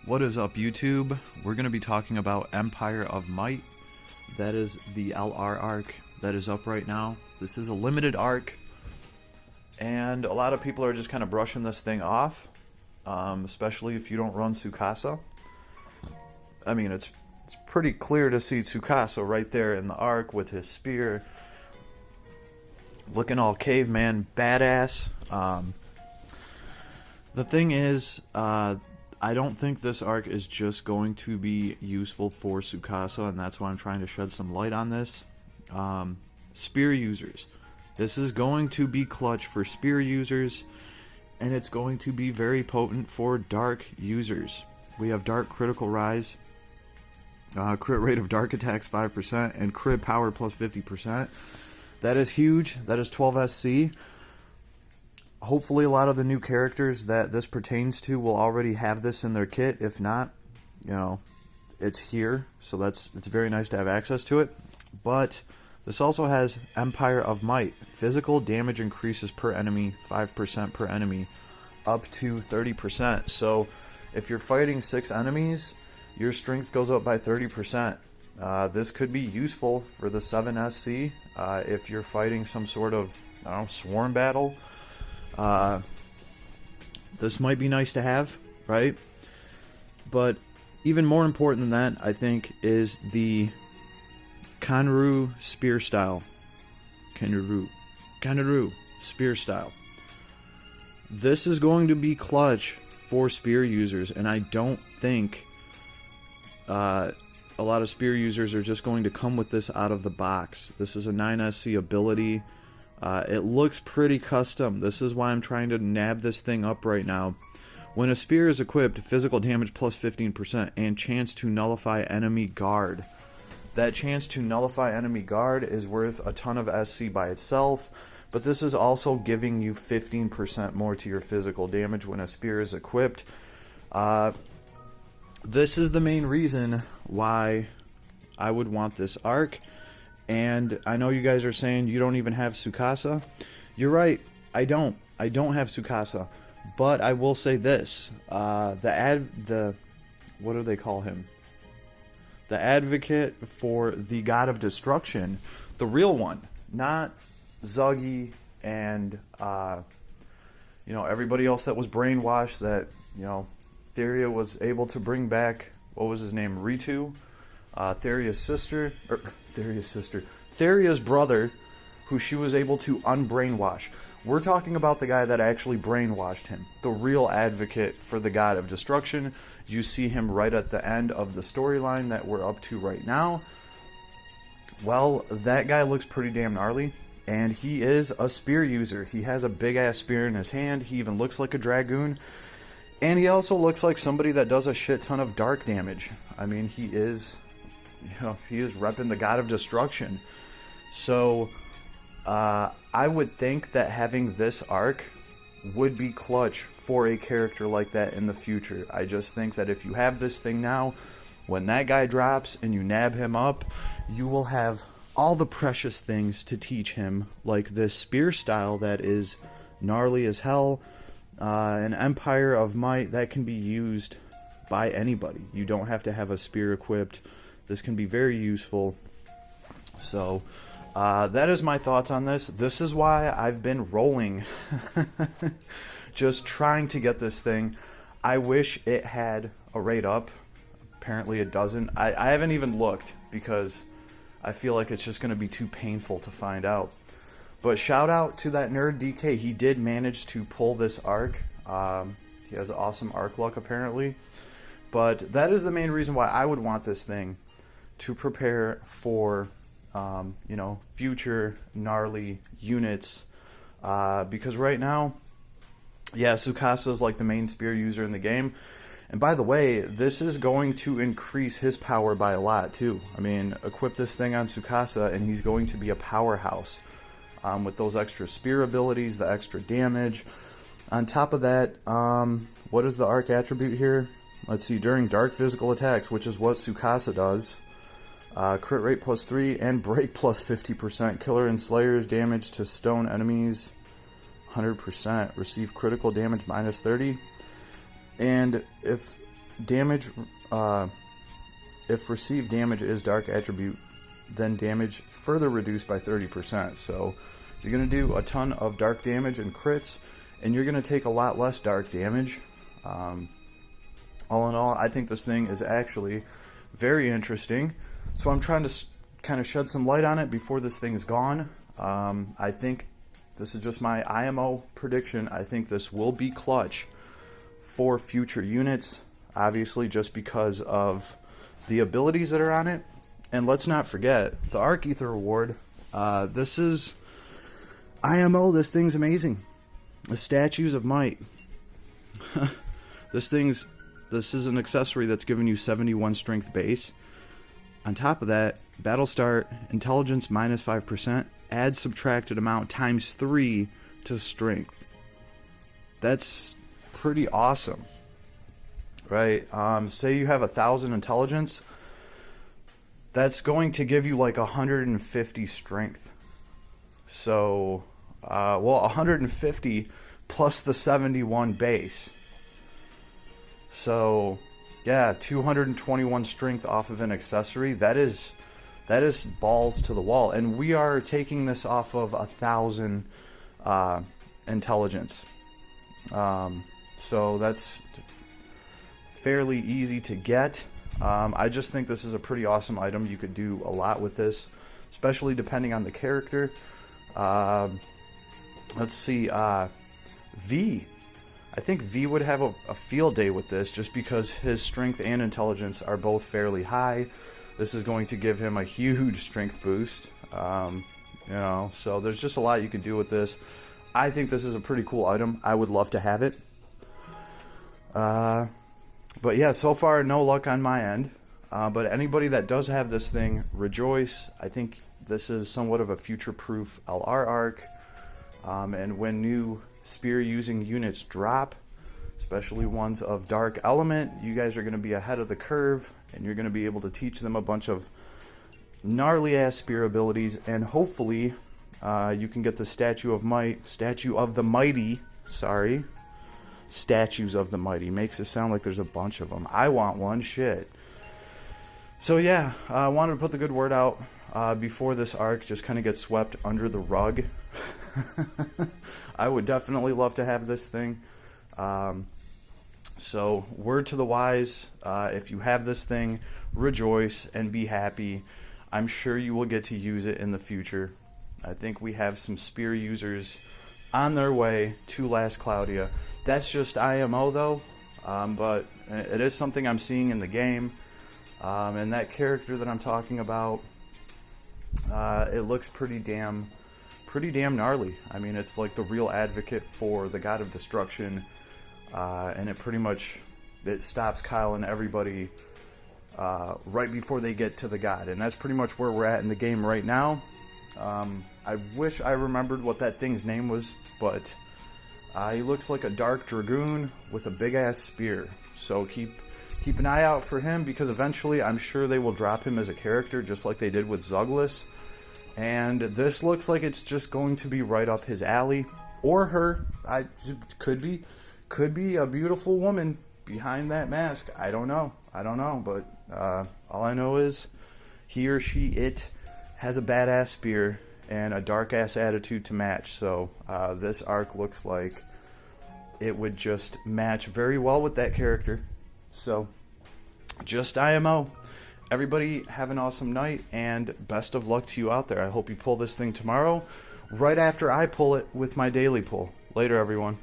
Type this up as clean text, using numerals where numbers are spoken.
What is up, YouTube? We're going to be talking about Empire of Might. That is the LR arc that is up right now. This is a limited arc, and a lot of people are just kind of brushing this thing off, especially if you don't run Tsukasa. I mean, it's pretty clear to see Tsukasa right there in the arc with his spear, looking all caveman badass. The thing is, I don't think this arc is just going to be useful for Tsukasa, and that's why I'm trying to shed some light on this. Spear users. This is going to be clutch for spear users, and it's going to be very potent for dark users. We have dark critical rise, crit rate of dark attacks 5%, and crit power plus 50%. That is huge. That is 12 SC. Hopefully a lot of the new characters that this pertains to will already have this in their kit. If not, you know, it's here, so it's very nice to have access to it. But this also has Empire of Might. Physical damage increases per enemy 5% per enemy, up to 30%. So if you're fighting 6 enemies, your strength goes up by 30%. This could be useful for the 7 SC if you're fighting some sort of, I don't know, swarm battle. This might be nice to have, right? But even more important than that, I think, is the Kanru spear style. Kanru spear style. This is going to be clutch for spear users, and I don't think a lot of spear users are just going to come with this out of the box. This is a 9 SC ability. It looks pretty custom. This is why I'm trying to nab this thing up right now. When a spear is equipped, physical damage plus 15% and chance to nullify enemy guard. That chance to nullify enemy guard is worth a ton of SC by itself, but this is also giving you 15% more to your physical damage when a spear is equipped. This is the main reason why I would want this arc. And I know you guys are saying you don't even have Tsukasa. You're right, I don't have Tsukasa. But I will say this, what do they call him? The advocate for the God of Destruction, the real one, not Zuggy and everybody else that was brainwashed, that Theria was able to bring back. What was his name? Ritu. Theria's brother, who she was able to unbrainwash. We're talking about the guy that actually brainwashed him, the real advocate for the God of Destruction. You see him right at the end of the storyline that we're up to right now. Well, that guy looks pretty damn gnarly, and he is a spear user. He has a big ass spear in his hand. He even looks like a dragoon. And he also looks like somebody that does a shit ton of dark damage. I mean, he is repping the God of Destruction. So, I would think that having this arc would be clutch for a character like that in the future. I just think that if you have this thing now, when that guy drops and you nab him up, you will have all the precious things to teach him, like this spear style that is gnarly as hell. An Empire of Might that can be used by anybody. You don't have to have a spear equipped. This can be very useful. So, that is my thoughts on this. This is why I've been rolling. Just trying to get this thing. I wish it had a rate up. Apparently it doesn't. I haven't even looked because I feel like it's just going to be too painful to find out. But shout out to that nerd DK. He did manage to pull this arc. He has awesome arc luck apparently. But that is the main reason why I would want this thing, to prepare for future gnarly units. Because right now, yeah, Tsukasa is like the main spear user in the game. And by the way, this is going to increase his power by a lot too. I mean, equip this thing on Tsukasa and he's going to be a powerhouse. With those extra spear abilities, the extra damage. On top of that, what is the arc attribute here? Let's see, during dark physical attacks, which is what Tsukasa does. Crit rate plus 3 and break plus 50%. Killer and Slayer's damage to stone enemies 100%. Receive critical damage minus 30. And if damage, if received damage is dark attribute, then damage further reduced by 30%. So you're going to do a ton of dark damage and crits, and you're going to take a lot less dark damage. All in all, I think this thing is actually very interesting. So I'm trying to kind of shed some light on it before this thing is gone. I think this is just my IMO prediction. I think this will be clutch for future units, obviously just because of the abilities that are on it. And let's not forget the Arc Ether Award. This is IMO. This thing's amazing. The Statues of Might. This is an accessory that's giving you 71 strength base. On top of that, battle start, intelligence minus 5%, add subtracted amount times 3 to strength. That's pretty awesome, right? Say you have 1,000 intelligence, that's going to give you like 150 strength. So, 150 plus the 71 base. So, yeah, 221 strength off of an accessory. That is balls to the wall. And we are taking this off of 1,000 intelligence. So that's fairly easy to get. I just think this is a pretty awesome item. You could do a lot with this, especially depending on the character. Let's see, V. I think V would have a field day with this just because his strength and intelligence are both fairly high. This is going to give him a huge strength boost. So there's just a lot you can do with this. I think this is a pretty cool item. I would love to have it. But yeah, so far no luck on my end. But anybody that does have this thing, rejoice. I think this is somewhat of a future-proof LR arc. And when new spear-using units drop, especially ones of dark element, you guys are going to be ahead of the curve, and you're going to be able to teach them a bunch of gnarly-ass spear abilities, and hopefully you can get the Statue of the Mighty, Statues of the Mighty. Makes it sound like there's a bunch of them. I want one, shit. So yeah, I wanted to put the good word out before this arc just kind of gets swept under the rug. I would definitely love to have this thing. So word to the wise, if you have this thing, rejoice and be happy. I'm sure you will get to use it in the future. I think we have some spear users on their way to Last Cloudia. That's just IMO though, but it is something I'm seeing in the game. And that character that I'm talking about, it looks pretty damn gnarly. I mean, it's like the real advocate for the god of destruction, and it stops Kyle and everybody right before they get to the god, and that's pretty much where we're at in the game right now. I wish I remembered what that thing's name was, but he looks like a dark dragoon with a big ass spear. So keep an eye out for him, because eventually I'm sure they will drop him as a character just like they did with Zuglis. And this looks like it's just going to be right up his alley, or her. Could be a beautiful woman behind that mask. I don't know, but all I know is he or it has a badass spear and a dark ass attitude to match. So this arc looks like it would just match very well with that character. So just IMO. Everybody have an awesome night, and best of luck to you out there. I hope you pull this thing tomorrow, right after I pull it with my daily pull. Later, everyone.